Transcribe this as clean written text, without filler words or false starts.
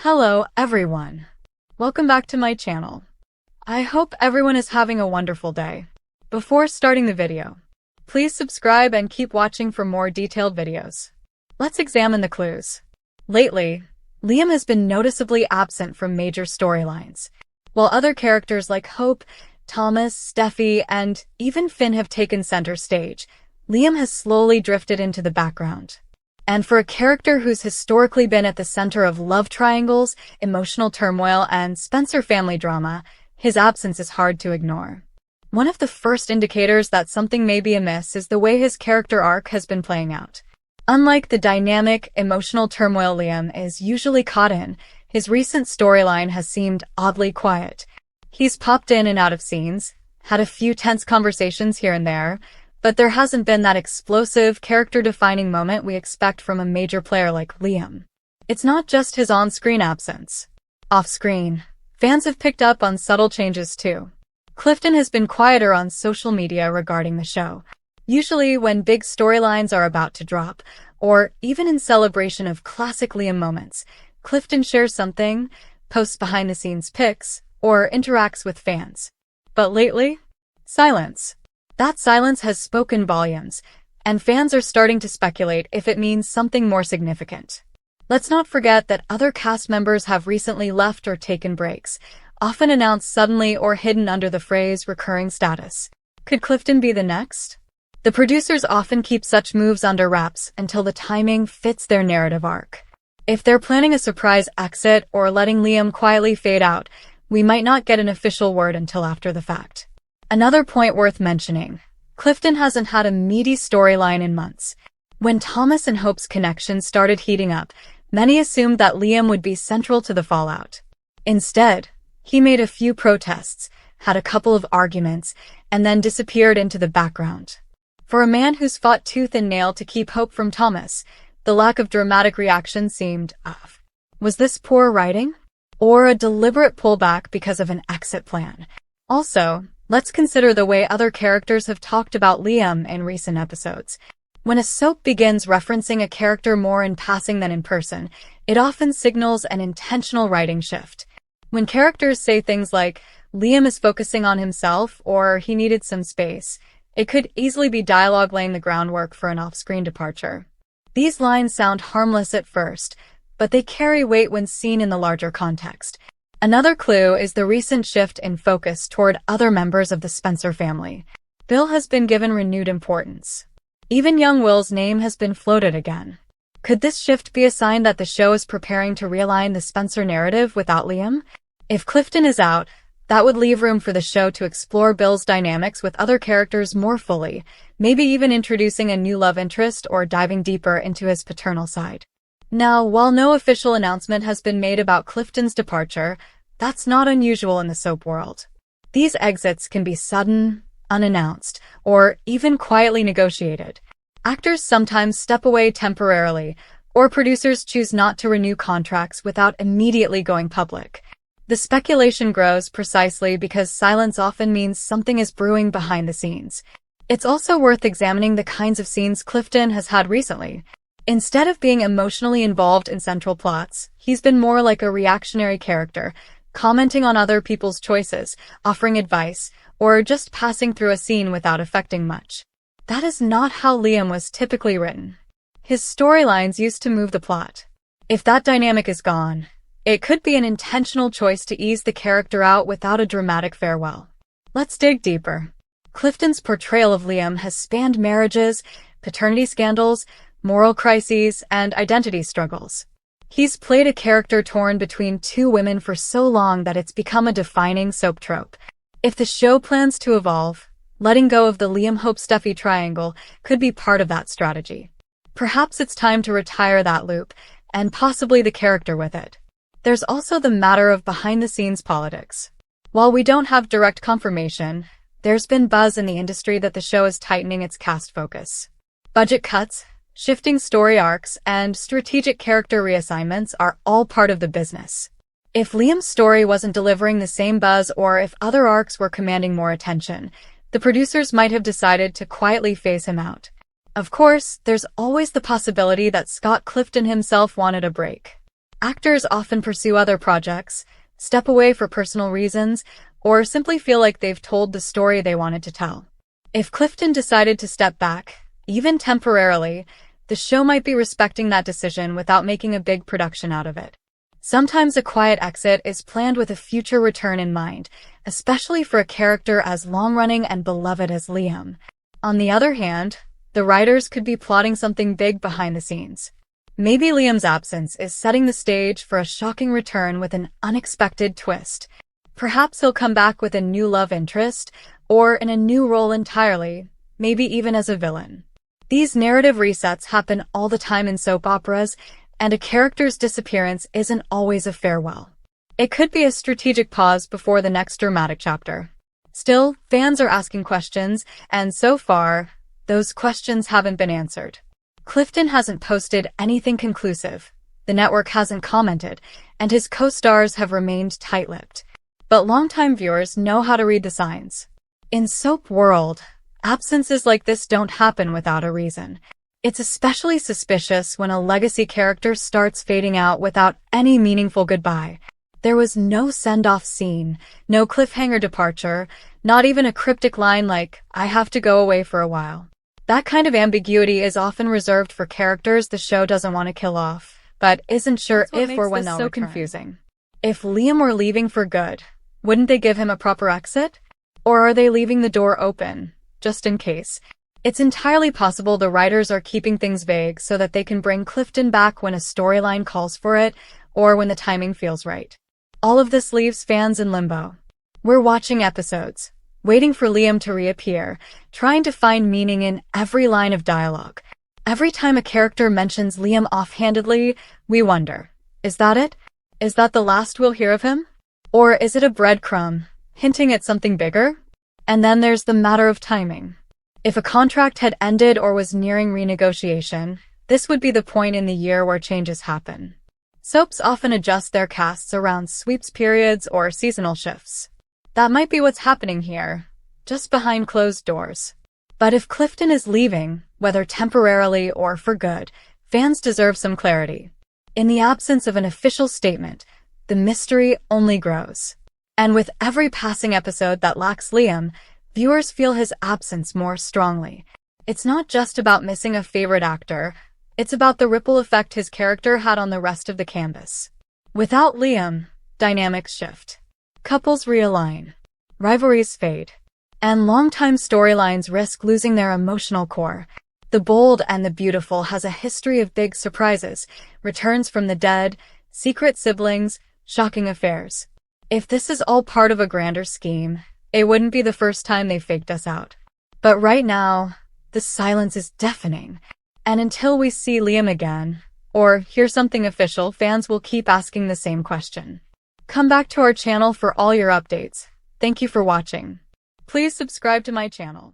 Hello, everyone. Welcome back to my channel. I hope everyone is having a wonderful day. Before starting the video, please subscribe and keep watching for more detailed videos. Let's examine the clues. Lately, Liam has been noticeably absent from major storylines. While other characters like Hope, Thomas, Steffi, and even Finn have taken center stage, Liam has slowly drifted into the background. And for a character who's historically been at the center of love triangles, emotional turmoil, and Spencer family drama, his absence is hard to ignore. One of the first indicators that something may be amiss is the way his character arc has been playing out. Unlike the dynamic, emotional turmoil Liam is usually caught in, his recent storyline has seemed oddly quiet. He's popped in and out of scenes, had a few tense conversations here and there, but there hasn't been that explosive, character-defining moment we expect from a major player like Liam. It's not just his on-screen absence. Off-screen, fans have picked up on subtle changes too. Clifton has been quieter on social media regarding the show. Usually when big storylines are about to drop, or even in celebration of classic Liam moments, Clifton shares something, posts behind-the-scenes pics, or interacts with fans. But lately, silence. That silence has spoken volumes, and fans are starting to speculate if it means something more significant. Let's not forget that other cast members have recently left or taken breaks, often announced suddenly or hidden under the phrase recurring status. Could Clifton be the next? The producers often keep such moves under wraps until the timing fits their narrative arc. If they're planning a surprise exit or letting Liam quietly fade out, we might not get an official word until after the fact. Another point worth mentioning, Clifton hasn't had a meaty storyline in months. When Thomas and Hope's connection started heating up, many assumed that Liam would be central to the fallout. Instead, he made a few protests, had a couple of arguments, and then disappeared into the background. For a man who's fought tooth and nail to keep Hope from Thomas, the lack of dramatic reaction seemed off. Was this poor writing? Or a deliberate pullback because of an exit plan? Also, let's consider the way other characters have talked about Liam in recent episodes. When a soap begins referencing a character more in passing than in person, it often signals an intentional writing shift. When characters say things like, Liam is focusing on himself or he needed some space, it could easily be dialogue laying the groundwork for an off-screen departure. These lines sound harmless at first, but they carry weight when seen in the larger context. Another clue is the recent shift in focus toward other members of the Spencer family. Bill has been given renewed importance. Even young Will's name has been floated again. Could this shift be a sign that the show is preparing to realign the Spencer narrative without Liam? If Clifton is out, that would leave room for the show to explore Bill's dynamics with other characters more fully, maybe even introducing a new love interest or diving deeper into his paternal side. Now, while no official announcement has been made about Clifton's departure, that's not unusual in the soap world. These exits can be sudden, unannounced, or even quietly negotiated. Actors sometimes step away temporarily, or producers choose not to renew contracts without immediately going public. The speculation grows precisely because silence often means something is brewing behind the scenes. It's also worth examining the kinds of scenes Clifton has had recently. Instead of being emotionally involved in central plots, he's been more like a reactionary character, commenting on other people's choices, offering advice, or just passing through a scene without affecting much. That is not how Liam was typically written. His storylines used to move the plot. If that dynamic is gone, it could be an intentional choice to ease the character out without a dramatic farewell. Let's dig deeper. Clifton's portrayal of Liam has spanned marriages, paternity scandals, moral crises, and identity struggles. He's played a character torn between two women for so long that it's become a defining soap trope. If the show plans to evolve, letting go of the Liam-Hope-Steffi triangle could be part of that strategy. Perhaps it's time to retire that loop, and possibly the character with it. There's also the matter of behind-the-scenes politics. While we don't have direct confirmation, there's been buzz in the industry that the show is tightening its cast focus. Budget cuts, shifting story arcs, and strategic character reassignments are all part of the business. If Liam's story wasn't delivering the same buzz or if other arcs were commanding more attention, the producers might have decided to quietly phase him out. Of course, there's always the possibility that Scott Clifton himself wanted a break. Actors often pursue other projects, step away for personal reasons, or simply feel like they've told the story they wanted to tell. If Clifton decided to step back, even temporarily, the show might be respecting that decision without making a big production out of it. Sometimes a quiet exit is planned with a future return in mind, especially for a character as long-running and beloved as Liam. On the other hand, the writers could be plotting something big behind the scenes. Maybe Liam's absence is setting the stage for a shocking return with an unexpected twist. Perhaps he'll come back with a new love interest, or in a new role entirely, maybe even as a villain. These narrative resets happen all the time in soap operas, and a character's disappearance isn't always a farewell. It could be a strategic pause before the next dramatic chapter. Still, fans are asking questions, and so far, those questions haven't been answered. Clifton hasn't posted anything conclusive, the network hasn't commented, and his co-stars have remained tight-lipped. But longtime viewers know how to read the signs. In soap world, absences like this don't happen without a reason. It's especially suspicious when a legacy character starts fading out without any meaningful goodbye. There was no send-off scene, no cliffhanger departure, not even a cryptic line like, "I have to go away for a while." That kind of ambiguity is often reserved for characters the show doesn't want to kill off, but isn't sure if or when they'll return. So confusing. If Liam were leaving for good, wouldn't they give him a proper exit? Or are they leaving the door open, just in case? It's entirely possible the writers are keeping things vague so that they can bring Clifton back when a storyline calls for it, or when the timing feels right. All of this leaves fans in limbo. We're watching episodes, waiting for Liam to reappear, trying to find meaning in every line of dialogue. Every time a character mentions Liam offhandedly, we wonder, is that it? Is that the last we'll hear of him? Or is it a breadcrumb, hinting at something bigger? And then there's the matter of timing. If a contract had ended or was nearing renegotiation, this would be the point in the year where changes happen. Soaps often adjust their casts around sweeps periods or seasonal shifts. That might be what's happening here, just behind closed doors. But if Clifton is leaving, whether temporarily or for good, fans deserve some clarity. In the absence of an official statement, the mystery only grows. And with every passing episode that lacks Liam, viewers feel his absence more strongly. It's not just about missing a favorite actor, it's about the ripple effect his character had on the rest of the canvas. Without Liam, dynamics shift. Couples realign, rivalries fade, and longtime storylines risk losing their emotional core. The Bold and the Beautiful has a history of big surprises, returns from the dead, secret siblings, shocking affairs. If this is all part of a grander scheme, it wouldn't be the first time they faked us out. But right now, the silence is deafening. And until we see Liam again, or hear something official, fans will keep asking the same question. Come back to our channel for all your updates. Thank you for watching. Please subscribe to my channel.